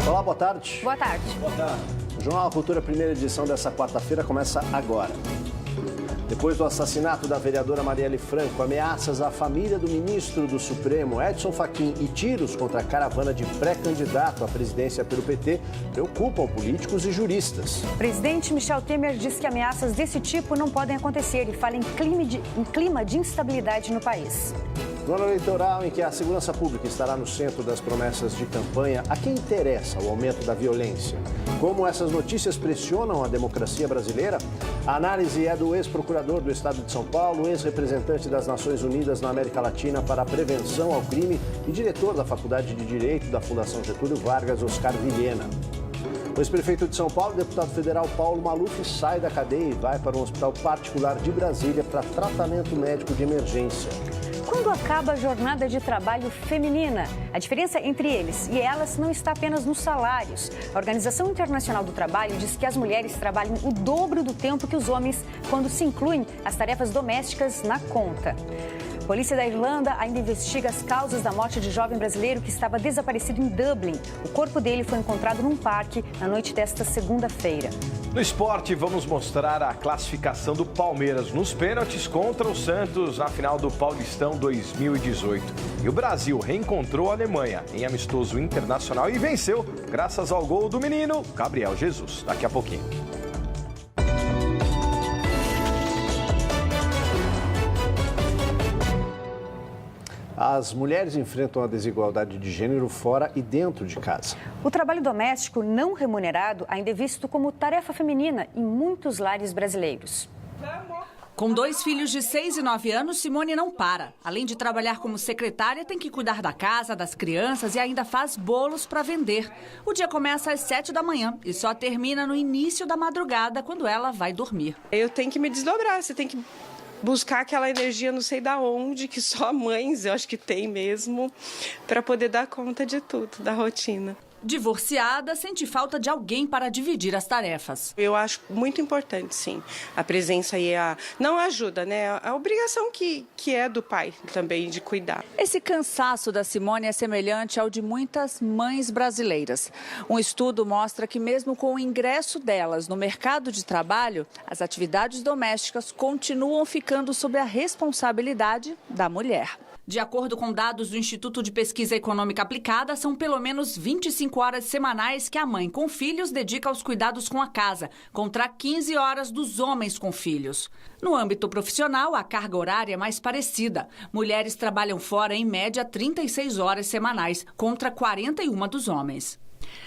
Olá, boa tarde. Boa tarde. Boa tarde. O Jornal Cultura, primeira edição dessa quarta-feira, começa agora. Depois do assassinato da vereadora Marielle Franco, ameaças à família do ministro do Supremo, Edson Fachin, e tiros contra a caravana de pré-candidato à presidência pelo PT preocupam políticos e juristas. O presidente Michel Temer diz que ameaças desse tipo não podem acontecer e fala em clima de instabilidade no país. No ano eleitoral em que a segurança pública estará no centro das promessas de campanha, a quem interessa o aumento da violência? Como essas notícias pressionam a democracia brasileira? A análise é do ex-procurador do Estado de São Paulo, ex-representante das Nações Unidas na América Latina para a Prevenção ao Crime e diretor da Faculdade de Direito da Fundação Getúlio Vargas, Oscar Vilhena. O ex-prefeito de São Paulo, deputado federal Paulo Maluf, sai da cadeia e vai para um hospital particular de Brasília para tratamento médico de emergência. Quando acaba a jornada de trabalho feminina? A diferença entre eles e elas não está apenas nos salários. A Organização Internacional do Trabalho diz que as mulheres trabalham o dobro do tempo que os homens quando se incluem as tarefas domésticas na conta. A polícia da Irlanda ainda investiga as causas da morte de jovem brasileiro que estava desaparecido em Dublin. O corpo dele foi encontrado num parque na noite desta segunda-feira. No esporte, vamos mostrar a classificação do Palmeiras nos pênaltis contra o Santos na final do Paulistão 2018. E o Brasil reencontrou a Alemanha em amistoso internacional e venceu graças ao gol do menino Gabriel Jesus. Daqui a pouquinho. As mulheres enfrentam a desigualdade de gênero fora e dentro de casa. O trabalho doméstico não remunerado ainda é visto como tarefa feminina em muitos lares brasileiros. Com 2 filhos de 6 e 9 anos, Simone não para. Além de trabalhar como secretária, tem que cuidar da casa, das crianças e ainda faz bolos para vender. O dia começa às 7 da manhã e só termina no início da madrugada, quando ela vai dormir. Eu tenho que me desdobrar, você tem que buscar aquela energia não sei da onde, que só mães, eu acho que tem mesmo, para poder dar conta de tudo, da rotina. Divorciada, sente falta de alguém para dividir as tarefas. Eu acho muito importante, sim, a presença e não ajuda, né? A obrigação que é do pai também de cuidar. Esse cansaço da Simone é semelhante ao de muitas mães brasileiras. Um estudo mostra que mesmo com o ingresso delas no mercado de trabalho, as atividades domésticas continuam ficando sob a responsabilidade da mulher. De acordo com dados do Instituto de Pesquisa Econômica Aplicada, são pelo menos 25 horas semanais que a mãe com filhos dedica aos cuidados com a casa, contra 15 horas dos homens com filhos. No âmbito profissional, a carga horária é mais parecida. Mulheres trabalham fora, em média, 36 horas semanais, contra 41 dos homens.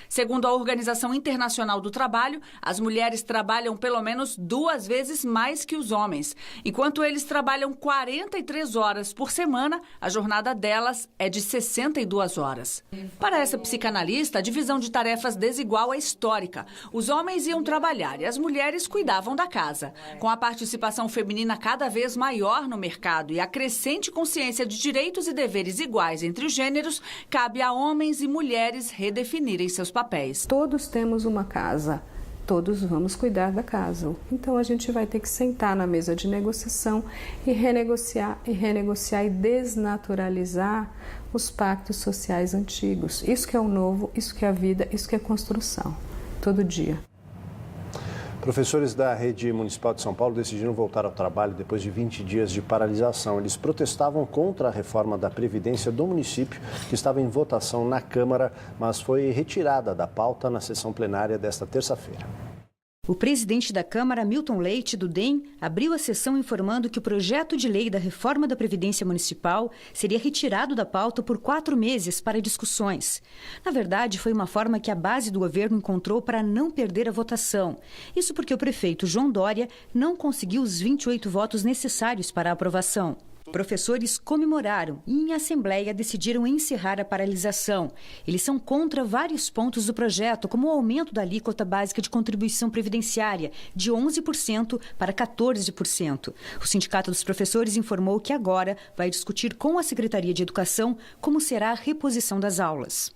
Segundo a Organização Internacional do Trabalho, as mulheres trabalham pelo menos 2 vezes mais que os homens. Enquanto eles trabalham 43 horas por semana, a jornada delas é de 62 horas. Para essa psicanalista, a divisão de tarefas desigual é histórica. Os homens iam trabalhar e as mulheres cuidavam da casa. Com a participação feminina cada vez maior no mercado e a crescente consciência de direitos e deveres iguais entre os gêneros, cabe a homens e mulheres redefinirem seus papéis. Todos temos uma casa, todos vamos cuidar da casa. Então a gente vai ter que sentar na mesa de negociação e renegociar e desnaturalizar os pactos sociais antigos. Isso que é o novo, isso que é a vida, isso que é construção, todo dia. Professores da Rede Municipal de São Paulo decidiram voltar ao trabalho depois de 20 dias de paralisação. Eles protestavam contra a reforma da Previdência do município, que estava em votação na Câmara, mas foi retirada da pauta na sessão plenária desta terça-feira. O presidente da Câmara, Milton Leite, do DEM, abriu a sessão informando que o projeto de lei da reforma da Previdência Municipal seria retirado da pauta por 4 meses para discussões. Na verdade, foi uma forma que a base do governo encontrou para não perder a votação. Isso porque o prefeito João Dória não conseguiu os 28 votos necessários para a aprovação. Professores comemoraram e, em assembleia, decidiram encerrar a paralisação. Eles são contra vários pontos do projeto, como o aumento da alíquota básica de contribuição previdenciária, de 11% para 14%. O Sindicato dos Professores informou que agora vai discutir com a Secretaria de Educação como será a reposição das aulas.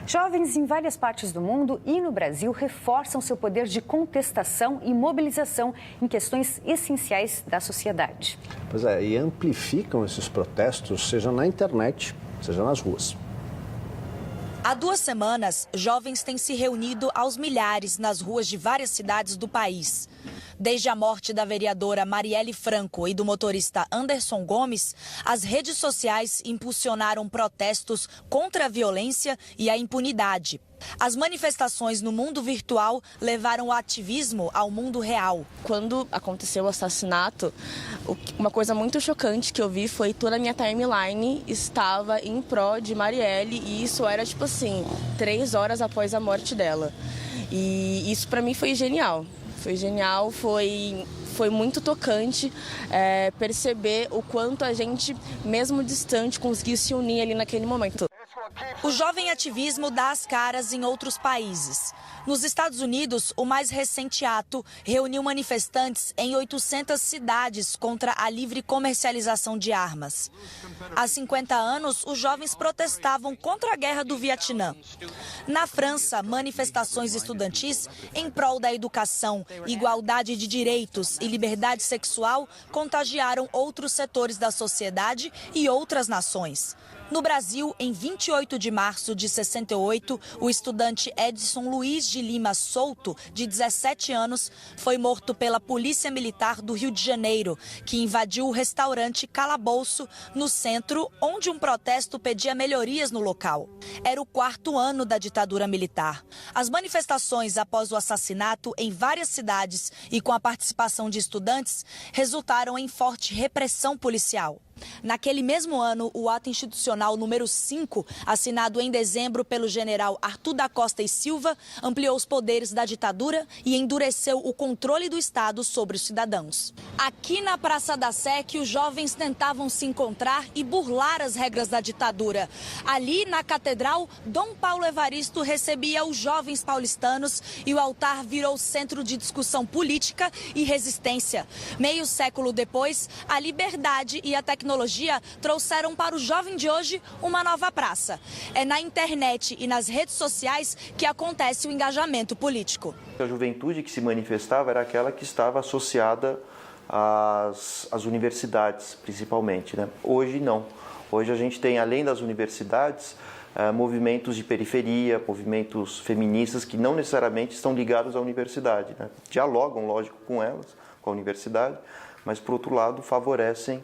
Jovens em várias partes do mundo e no Brasil reforçam seu poder de contestação e mobilização em questões essenciais da sociedade. Pois é, e amplificam esses protestos, seja na internet, seja nas ruas. Há 2 semanas, jovens têm se reunido aos milhares nas ruas de várias cidades do país. Desde a morte da vereadora Marielle Franco e do motorista Anderson Gomes, as redes sociais impulsionaram protestos contra a violência e a impunidade. As manifestações no mundo virtual levaram o ativismo ao mundo real. Quando aconteceu o assassinato, uma coisa muito chocante que eu vi foi toda a minha timeline estava em pró de Marielle e isso era 3 horas após a morte dela. E isso para mim foi genial. Foi genial, foi muito tocante perceber o quanto a gente, mesmo distante, conseguiu se unir ali naquele momento. O jovem ativismo dá as caras em outros países. Nos Estados Unidos, o mais recente ato reuniu manifestantes em 800 cidades contra a livre comercialização de armas. Há 50 anos, os jovens protestavam contra a guerra do Vietnã. Na França, manifestações estudantis em prol da educação, igualdade de direitos e liberdade sexual contagiaram outros setores da sociedade e outras nações. No Brasil, em 28 de março de 68, o estudante Edson Luiz de Lima Souto, de 17 anos, foi morto pela Polícia Militar do Rio de Janeiro, que invadiu o restaurante Calabouço, no centro, onde um protesto pedia melhorias no local. Era o 4º ano da ditadura militar. As manifestações após o assassinato em várias cidades e com a participação de estudantes resultaram em forte repressão policial. Naquele mesmo ano, o ato institucional número 5, assinado em dezembro pelo general Arthur da Costa e Silva, ampliou os poderes da ditadura e endureceu o controle do Estado sobre os cidadãos. Aqui na Praça da Sé, que os jovens tentavam se encontrar e burlar as regras da ditadura. Ali, na Catedral, Dom Paulo Evaristo recebia os jovens paulistanos e o altar virou centro de discussão política e resistência. Meio século depois, a liberdade e a tecnologia trouxeram para o jovem de hoje uma nova praça. É na internet e nas redes sociais que acontece o engajamento político. A juventude que se manifestava era aquela que estava associada às universidades, principalmente, né? Hoje não. Hoje a gente tem, além das universidades, movimentos de periferia, movimentos feministas que não necessariamente estão ligados à universidade, né? Dialogam, lógico, com elas, com a universidade, mas, por outro lado, favorecem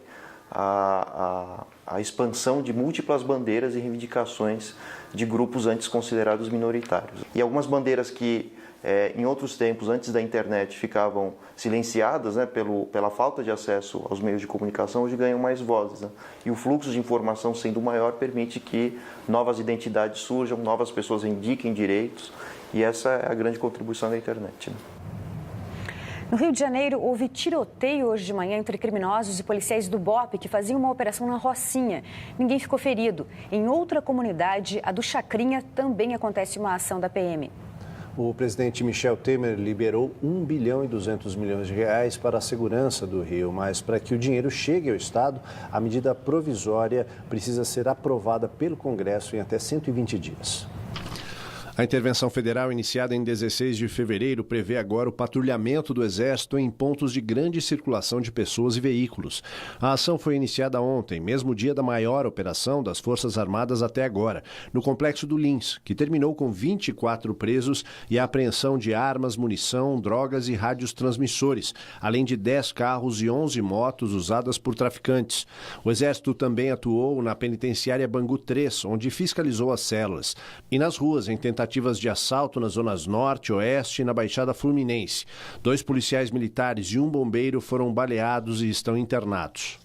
a expansão de múltiplas bandeiras e reivindicações de grupos antes considerados minoritários. E algumas bandeiras que, em outros tempos, antes da internet, ficavam silenciadas, né, pela falta de acesso aos meios de comunicação, hoje ganham mais vozes, né? E o fluxo de informação sendo maior permite que novas identidades surjam, novas pessoas indiquem direitos, e essa é a grande contribuição da internet, né? No Rio de Janeiro, houve tiroteio hoje de manhã entre criminosos e policiais do BOPE que faziam uma operação na Rocinha. Ninguém ficou ferido. Em outra comunidade, a do Chacrinha, também acontece uma ação da PM. O presidente Michel Temer liberou 1 bilhão e 200 milhões de reais para a segurança do Rio, mas para que o dinheiro chegue ao Estado, a medida provisória precisa ser aprovada pelo Congresso em até 120 dias. A intervenção federal, iniciada em 16 de fevereiro, prevê agora o patrulhamento do Exército em pontos de grande circulação de pessoas e veículos. A ação foi iniciada ontem, mesmo dia da maior operação das Forças Armadas até agora, no Complexo do Lins, que terminou com 24 presos e a apreensão de armas, munição, drogas e rádios transmissores, além de 10 carros e 11 motos usadas por traficantes. O Exército também atuou na penitenciária Bangu 3, onde fiscalizou as células, e nas ruas em tentativas de assalto nas zonas norte, oeste e na Baixada Fluminense. 2 policiais militares e 1 bombeiro foram baleados e estão internados.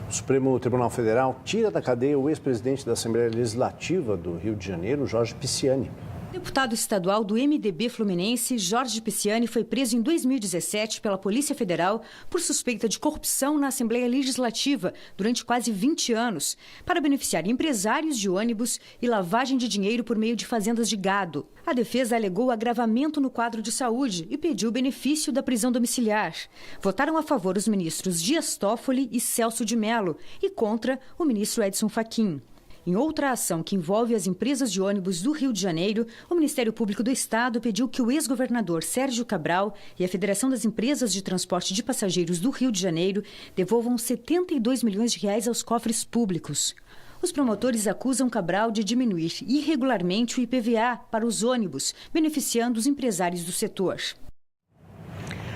O Supremo Tribunal Federal tira da cadeia o ex-presidente da Assembleia Legislativa do Rio de Janeiro, Jorge Pisciani. O deputado estadual do MDB Fluminense, Jorge Pisciani, foi preso em 2017 pela Polícia Federal por suspeita de corrupção na Assembleia Legislativa durante quase 20 anos, para beneficiar empresários de ônibus e lavagem de dinheiro por meio de fazendas de gado. A defesa alegou agravamento no quadro de saúde e pediu o benefício da prisão domiciliar. Votaram a favor os ministros Dias Toffoli e Celso de Mello e contra o ministro Edson Fachin. Em outra ação que envolve as empresas de ônibus do Rio de Janeiro, o Ministério Público do Estado pediu que o ex-governador Sérgio Cabral e a Federação das Empresas de Transporte de Passageiros do Rio de Janeiro devolvam 72 milhões de reais aos cofres públicos. Os promotores acusam Cabral de diminuir irregularmente o IPVA para os ônibus, beneficiando os empresários do setor.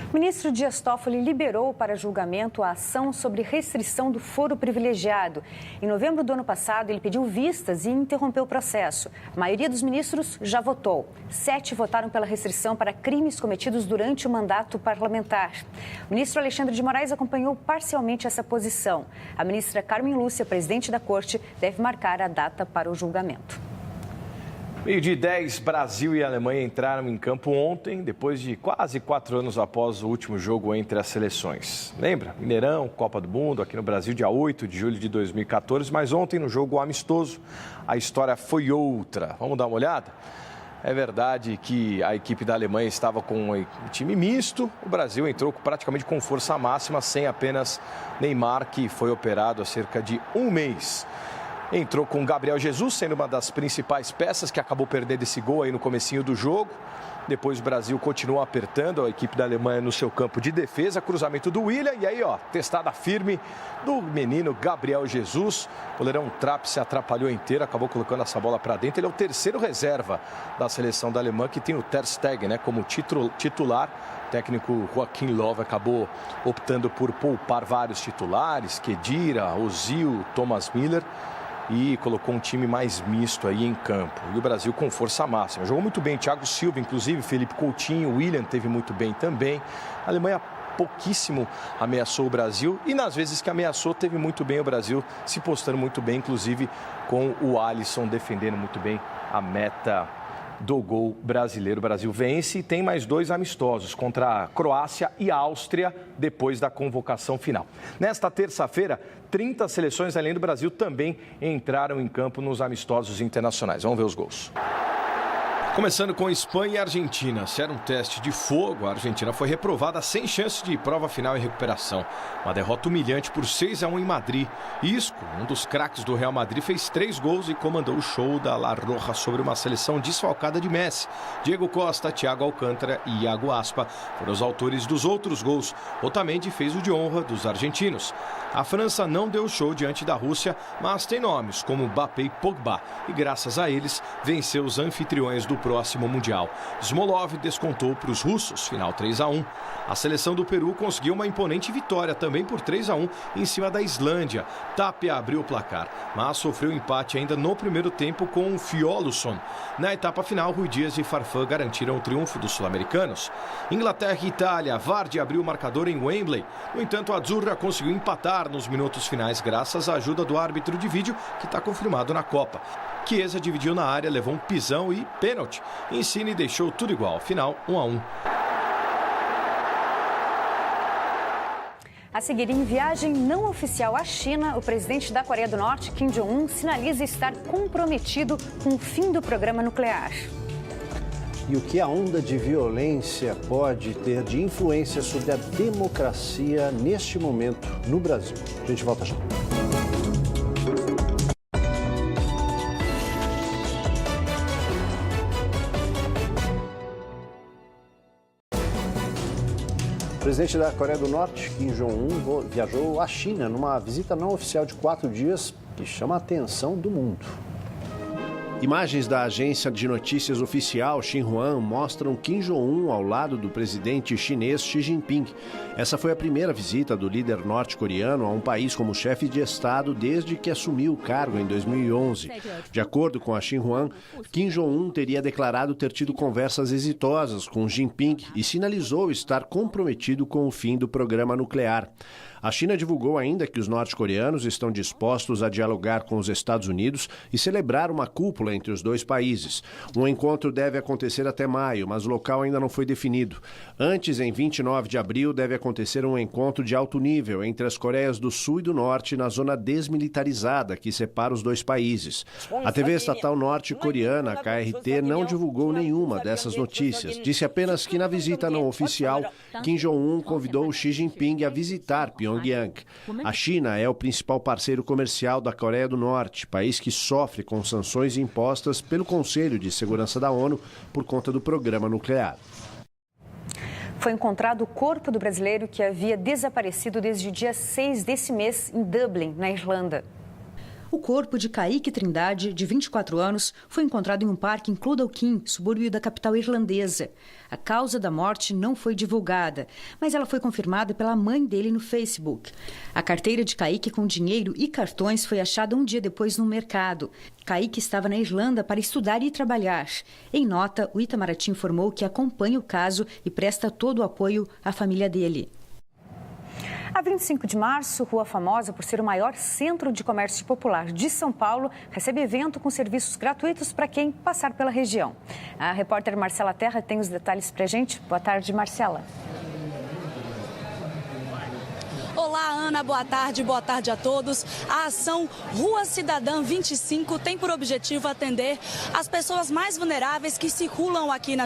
O ministro Dias Toffoli liberou para julgamento a ação sobre restrição do foro privilegiado. Em novembro do ano passado, ele pediu vistas e interrompeu o processo. A maioria dos ministros já votou. 7 votaram pela restrição para crimes cometidos durante o mandato parlamentar. O ministro Alexandre de Moraes acompanhou parcialmente essa posição. A ministra Carmen Lúcia, presidente da Corte, deve marcar a data para o julgamento. 12h10, Brasil e Alemanha entraram em campo ontem, depois de quase 4 anos após o último jogo entre as seleções. Lembra? Mineirão, Copa do Mundo, aqui no Brasil, dia 8 de julho de 2014. Mas ontem, no jogo amistoso, a história foi outra. Vamos dar uma olhada? É verdade que a equipe da Alemanha estava com um time misto. O Brasil entrou praticamente com força máxima, sem apenas Neymar, que foi operado há cerca de um mês. Entrou com Gabriel Jesus, sendo uma das principais peças, que acabou perdendo esse gol aí no comecinho do jogo. Depois o Brasil continuou apertando a equipe da Alemanha no seu campo de defesa. Cruzamento do William e aí, ó, testada firme do menino Gabriel Jesus. O goleirão Trapp se atrapalhou inteiro, acabou colocando essa bola para dentro. Ele é o terceiro reserva da seleção da Alemanha, que tem o Ter Stegen, né, como titular. O técnico Joachim Löw acabou optando por poupar vários titulares, Khedira, Ozil, Thomas Müller, e colocou um time mais misto aí em campo. E o Brasil com força máxima. Jogou muito bem Thiago Silva, inclusive Felipe Coutinho, William teve muito bem também. A Alemanha pouquíssimo ameaçou o Brasil e nas vezes que ameaçou teve muito bem o Brasil, se postando muito bem, inclusive com o Alisson defendendo muito bem a meta do gol brasileiro. O Brasil vence e tem mais 2 amistosos contra a Croácia e a Áustria depois da convocação final. Nesta terça-feira, 30 seleções além do Brasil também entraram em campo nos amistosos internacionais. Vamos ver os gols. Começando com Espanha e Argentina. Se era um teste de fogo, a Argentina foi reprovada sem chance de prova final e recuperação. Uma derrota humilhante por 6-1 em Madrid. Isco, um dos craques do Real Madrid, fez 3 gols e comandou o show da La Roja sobre uma seleção desfalcada de Messi. Diego Costa, Thiago Alcântara e Iago Aspa foram os autores dos outros gols. Otamendi fez o de honra dos argentinos. A França não deu show diante da Rússia, mas tem nomes como Mbappé e Pogba. E graças a eles, venceu os anfitriões do próximo Mundial. Smolov descontou para os russos, final 3-1. A seleção do Peru conseguiu uma imponente vitória também por 3-1 em cima da Islândia. Tapia abriu o placar, mas sofreu empate ainda no primeiro tempo com o Fiolusson. Na etapa final, Rui Dias e Farfán garantiram o triunfo dos sul-americanos. Inglaterra e Itália, Vardy abriu o marcador em Wembley. No entanto, a Azzurra conseguiu empatar nos minutos finais graças à ajuda do árbitro de vídeo, que está confirmado na Copa. Chiesa dividiu na área, levou um pisão e pênalti. Insigne deixou tudo igual. Final 1-1. A seguir, em viagem não oficial à China, o presidente da Coreia do Norte, Kim Jong-un, sinaliza estar comprometido com o fim do programa nuclear. E o que a onda de violência pode ter de influência sobre a democracia neste momento no Brasil? A gente volta já. O presidente da Coreia do Norte, Kim Jong-un, viajou à China numa visita não oficial de 4 dias que chama a atenção do mundo. Imagens da agência de notícias oficial Xinhua mostram Kim Jong-un ao lado do presidente chinês Xi Jinping. Essa foi a primeira visita do líder norte-coreano a um país como chefe de Estado desde que assumiu o cargo em 2011. De acordo com a Xinhua, Kim Jong-un teria declarado ter tido conversas exitosas com Jinping e sinalizou estar comprometido com o fim do programa nuclear. A China divulgou ainda que os norte-coreanos estão dispostos a dialogar com os Estados Unidos e celebrar uma cúpula entre os dois países. Um encontro deve acontecer até maio, mas o local ainda não foi definido. Antes, em 29 de abril, deve acontecer um encontro de alto nível entre as Coreias do Sul e do Norte na zona desmilitarizada que separa os dois países. A TV estatal norte-coreana, KRT, não divulgou nenhuma dessas notícias. Disse apenas que na visita não oficial, Kim Jong-un convidou Xi Jinping a visitar Pyongyang. A China é o principal parceiro comercial da Coreia do Norte, país que sofre com sanções impostas pelo Conselho de Segurança da ONU por conta do programa nuclear. Foi encontrado o corpo do brasileiro que havia desaparecido desde o dia 6 desse mês em Dublin, na Irlanda. O corpo de Kaique Trindade, de 24 anos, foi encontrado em um parque em Clondalkin, subúrbio da capital irlandesa. A causa da morte não foi divulgada, mas ela foi confirmada pela mãe dele no Facebook. A carteira de Kaique com dinheiro e cartões foi achada um dia depois no mercado. Kaique estava na Irlanda para estudar e trabalhar. Em nota, o Itamaraty informou que acompanha o caso e presta todo o apoio à família dele. A 25 de março, Rua Famosa por ser o maior centro de comércio popular de São Paulo, recebe evento com serviços gratuitos para quem passar pela região. A repórter Marcela Terra tem os detalhes para a gente. Boa tarde, Marcela. Olá, Ana, boa tarde a todos. A ação Rua Cidadã 25 tem por objetivo atender as pessoas mais vulneráveis que circulam aqui na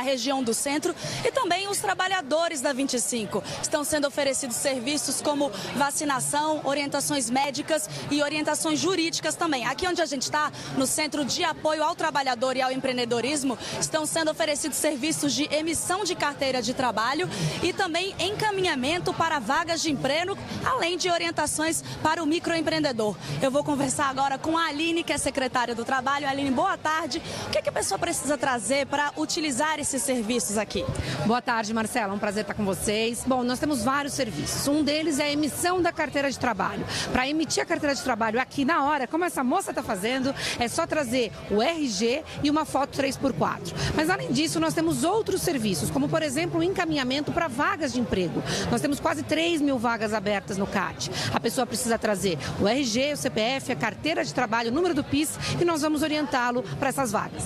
região do centro e também os trabalhadores da 25. Estão sendo oferecidos serviços como vacinação, orientações médicas e orientações jurídicas também. Aqui onde a gente está, no Centro de Apoio ao Trabalhador e ao Empreendedorismo, estão sendo oferecidos serviços de emissão de carteira de trabalho e também encaminhamento para vagas de emprego, além de orientações para o microempreendedor. Eu vou conversar agora com a Aline, que é secretária do Trabalho. Aline, boa tarde. O que a pessoa precisa trazer para utilizar esses serviços aqui? Boa tarde, Marcela. Um prazer estar com vocês. Bom, nós temos vários serviços. Um deles é a emissão da carteira de trabalho. Para emitir a carteira de trabalho aqui na hora, como essa moça está fazendo, é só trazer o RG e uma foto 3x4. Mas, além disso, nós temos outros serviços, como, por exemplo, o encaminhamento para vagas de emprego. Nós temos quase 3 mil vagas abertas no CAT. A pessoa precisa trazer o RG, o CPF, a carteira de trabalho, o número do PIS e nós vamos orientá-lo para essas vagas.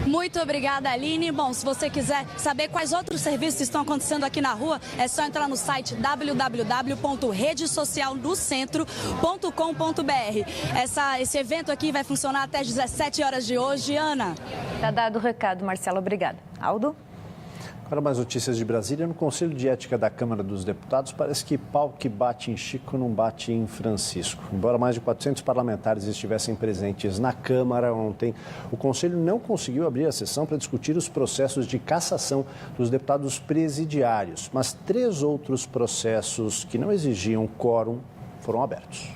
Muito obrigada, Aline. Bom, se você quiser saber quais outros serviços estão acontecendo aqui na rua, é só entrar no site www.redesocialdocentro.com.br. Esse evento aqui vai funcionar até às 17 horas de hoje. Ana? Tá dado o recado, Marcela. Obrigada. Aldo? Agora mais notícias de Brasília. No Conselho de Ética da Câmara dos Deputados, parece que pau que bate em Chico não bate em Francisco. Embora mais de 400 parlamentares estivessem presentes na Câmara ontem, o Conselho não conseguiu abrir a sessão para discutir os processos de cassação dos deputados presidiários. Mas 3 outros processos que não exigiam quórum foram abertos.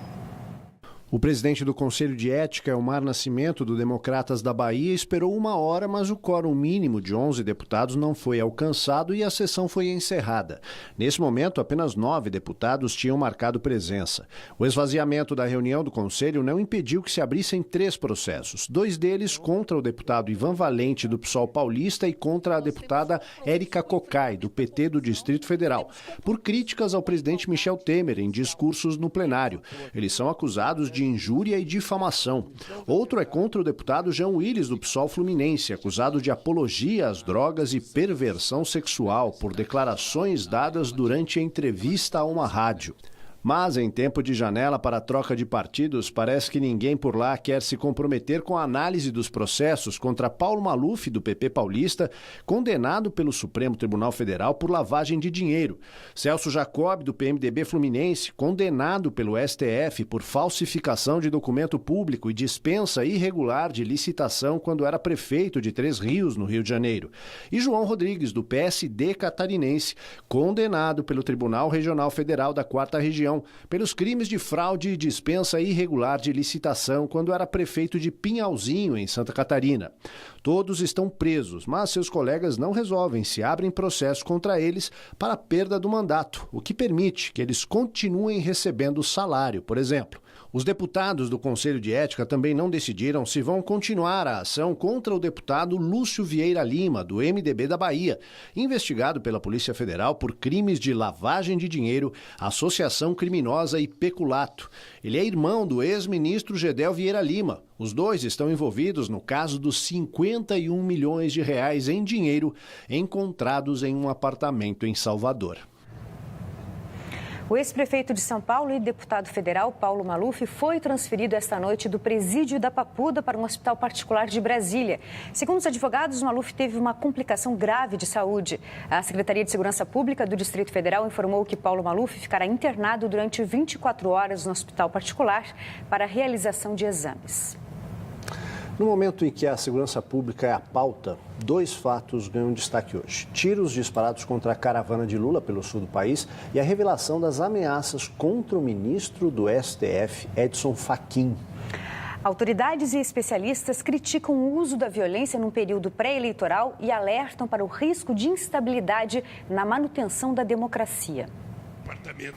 O presidente do Conselho de Ética, Elmar Nascimento, do Democratas da Bahia, esperou 1 hora, mas o quórum mínimo de 11 deputados não foi alcançado e a sessão foi encerrada. Nesse momento, apenas 9 deputados tinham marcado presença. O esvaziamento da reunião do Conselho não impediu que se abrissem 3 processos, 2 deles contra o deputado Ivan Valente, do PSOL paulista, e contra a deputada Érica Cocai, do PT do Distrito Federal, por críticas ao presidente Michel Temer em discursos no plenário. Eles são acusados de injúria e difamação. Outro é contra o deputado Jean Willis, do PSOL fluminense, acusado de apologia às drogas e perversão sexual por declarações dadas durante a entrevista a uma rádio. Mas, em tempo de janela para a troca de partidos, parece que ninguém por lá quer se comprometer com a análise dos processos contra Paulo Maluf, do PP paulista, condenado pelo Supremo Tribunal Federal por lavagem de dinheiro. Celso Jacob, do PMDB fluminense, condenado pelo STF por falsificação de documento público e dispensa irregular de licitação quando era prefeito de Três Rios, no Rio de Janeiro. E João Rodrigues, do PSD catarinense, condenado pelo Tribunal Regional Federal da 4ª Região pelos crimes de fraude e dispensa irregular de licitação quando era prefeito de Pinhalzinho, em Santa Catarina. Todos estão presos, mas seus colegas não resolvem se abrem processo contra eles para a perda do mandato, o que permite que eles continuem recebendo salário, por exemplo. Os deputados do Conselho de Ética também não decidiram se vão continuar a ação contra o deputado Lúcio Vieira Lima, do MDB da Bahia, investigado pela Polícia Federal por crimes de lavagem de dinheiro, associação criminosa e peculato. Ele é irmão do ex-ministro Gedel Vieira Lima. Os dois estão envolvidos no caso dos 51 milhões de reais em dinheiro encontrados em um apartamento em Salvador. O ex-prefeito de São Paulo e deputado federal Paulo Maluf foi transferido esta noite do presídio da Papuda para um hospital particular de Brasília. Segundo os advogados, Maluf teve uma complicação grave de saúde. A Secretaria de Segurança Pública do Distrito Federal informou que Paulo Maluf ficará internado durante 24 horas no hospital particular para a realização de exames. No momento em que a segurança pública é a pauta, 2 fatos ganham destaque hoje. Tiros disparados contra a caravana de Lula pelo sul do país e a revelação das ameaças contra o ministro do STF, Edson Fachin. Autoridades e especialistas criticam o uso da violência num período pré-eleitoral e alertam para o risco de instabilidade na manutenção da democracia.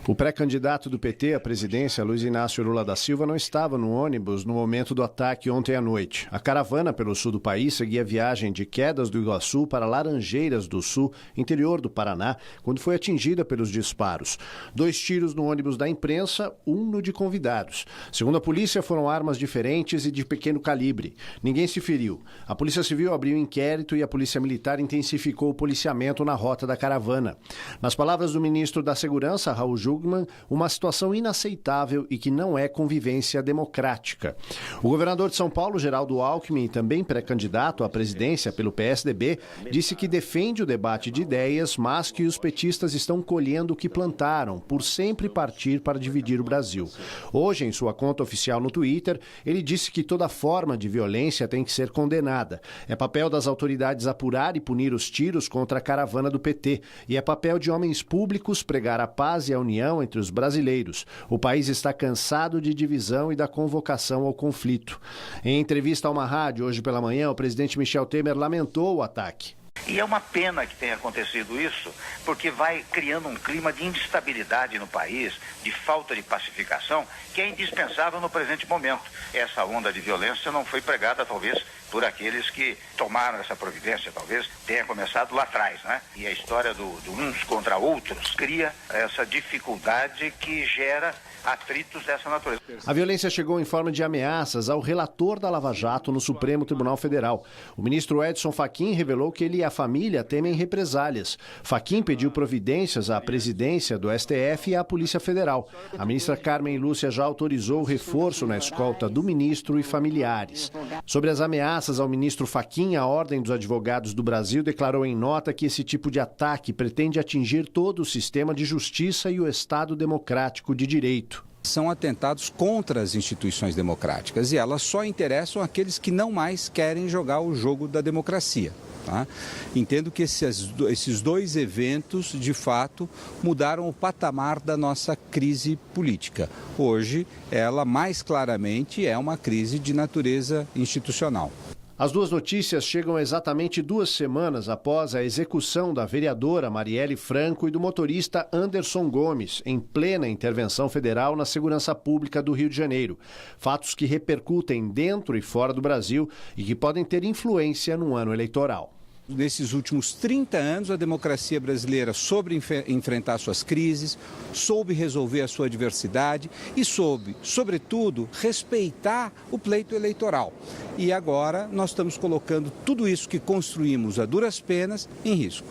O pré-candidato do PT à presidência, Luiz Inácio Lula da Silva, não estava no ônibus no momento do ataque ontem à noite. A caravana pelo sul do país seguia a viagem de Quedas do Iguaçu para Laranjeiras do Sul, interior do Paraná, quando foi atingida pelos disparos. 2 tiros no ônibus da imprensa, 1 no de convidados. Segundo a polícia, foram armas diferentes e de pequeno calibre. Ninguém se feriu. A Polícia Civil abriu um inquérito e a Polícia Militar intensificou o policiamento na rota da caravana. Nas palavras do ministro da Segurança, Raul Jungmann, uma situação inaceitável e que não é convivência democrática. O governador de São Paulo, Geraldo Alckmin, também pré-candidato à presidência pelo PSDB, disse que defende o debate de ideias, mas que os petistas estão colhendo o que plantaram, por sempre partir para dividir o Brasil. Hoje, em sua conta oficial no Twitter, ele disse que toda forma de violência tem que ser condenada. É papel das autoridades apurar e punir os tiros contra a caravana do PT, e é papel de homens públicos pregar a paz e a união entre os brasileiros. O país está cansado de divisão e da convocação ao conflito. Em entrevista a uma rádio hoje pela manhã, o presidente Michel Temer lamentou o ataque. E é uma pena que tenha acontecido isso, porque vai criando um clima de instabilidade no país, de falta de pacificação, que é indispensável no presente momento. Essa onda de violência não foi pregada, talvez, por aqueles que tomaram essa providência, talvez tenha começado lá atrás, né? E a história do uns contra outros cria essa dificuldade que gera atritos dessa natureza. A violência chegou em forma de ameaças ao relator da Lava Jato no Supremo Tribunal Federal. O ministro Edson Fachin revelou que ele e a família temem represálias. Fachin pediu providências à presidência do STF e à Polícia Federal. A ministra Carmen Lúcia já autorizou o reforço na escolta do ministro e familiares. Sobre as ameaças ao ministro Fachin, a Ordem dos Advogados do Brasil declarou em nota que esse tipo de ataque pretende atingir todo o sistema de justiça e o Estado democrático de direito. São atentados contra as instituições democráticas e elas só interessam aqueles que não mais querem jogar o jogo da democracia. Tá? Entendo que esses 2 eventos, de fato, mudaram o patamar da nossa crise política. Hoje, ela mais claramente é uma crise de natureza institucional. As 2 notícias chegam exatamente 2 semanas após a execução da vereadora Marielle Franco e do motorista Anderson Gomes, em plena intervenção federal na segurança pública do Rio de Janeiro. Fatos que repercutem dentro e fora do Brasil e que podem ter influência no ano eleitoral. Nesses últimos 30 anos, a democracia brasileira soube enfrentar suas crises, soube resolver a sua adversidade e soube, sobretudo, respeitar o pleito eleitoral. E agora nós estamos colocando tudo isso que construímos a duras penas em risco.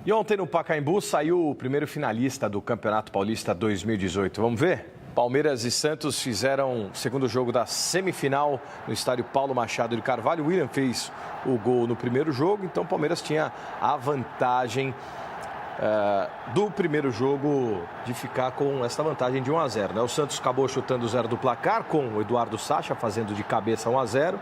E ontem no Pacaembu saiu o primeiro finalista do Campeonato Paulista 2018. Vamos ver? Palmeiras e Santos fizeram o segundo jogo da semifinal no estádio Paulo Machado de Carvalho. O William fez o gol no primeiro jogo, então o Palmeiras tinha a vantagem do primeiro jogo de ficar com essa vantagem de 1-0. Né? O Santos acabou chutando o 0 do placar, com o Eduardo Sacha fazendo de cabeça 1-0,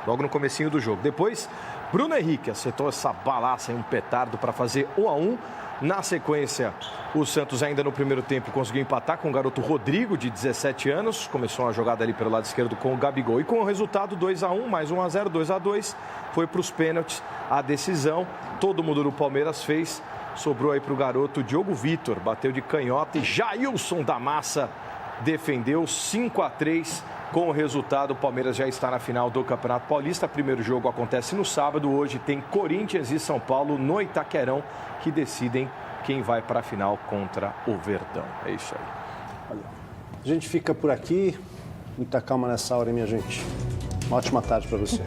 logo no comecinho do jogo. Depois, Bruno Henrique acertou essa balaça em um petardo para fazer 1-1. Na sequência, o Santos ainda no primeiro tempo conseguiu empatar com o garoto Rodrigo, de 17 anos. Começou uma jogada ali pelo lado esquerdo com o Gabigol. E com o resultado 2-1, mais 1-0, 2-2, foi para os pênaltis a decisão. Todo mundo do Palmeiras fez. Sobrou aí para o garoto Diogo Vitor. Bateu de canhota e Jailson da Massa defendeu 5-3. Com o resultado, o Palmeiras já está na final do Campeonato Paulista. Primeiro jogo acontece no sábado. Hoje tem Corinthians e São Paulo no Itaquerão, que decidem quem vai para a final contra o Verdão. É isso aí. A gente fica por aqui. Muita calma nessa hora, hein, minha gente? Uma ótima tarde para você.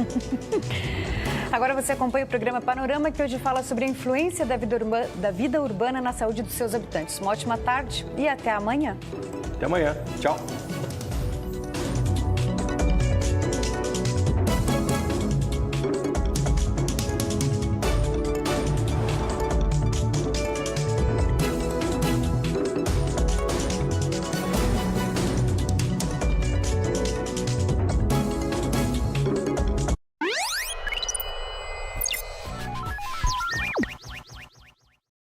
Agora você acompanha o programa Panorama, que hoje fala sobre a influência da vida urbana na saúde dos seus habitantes. Uma ótima tarde e até amanhã. Até amanhã. Tchau.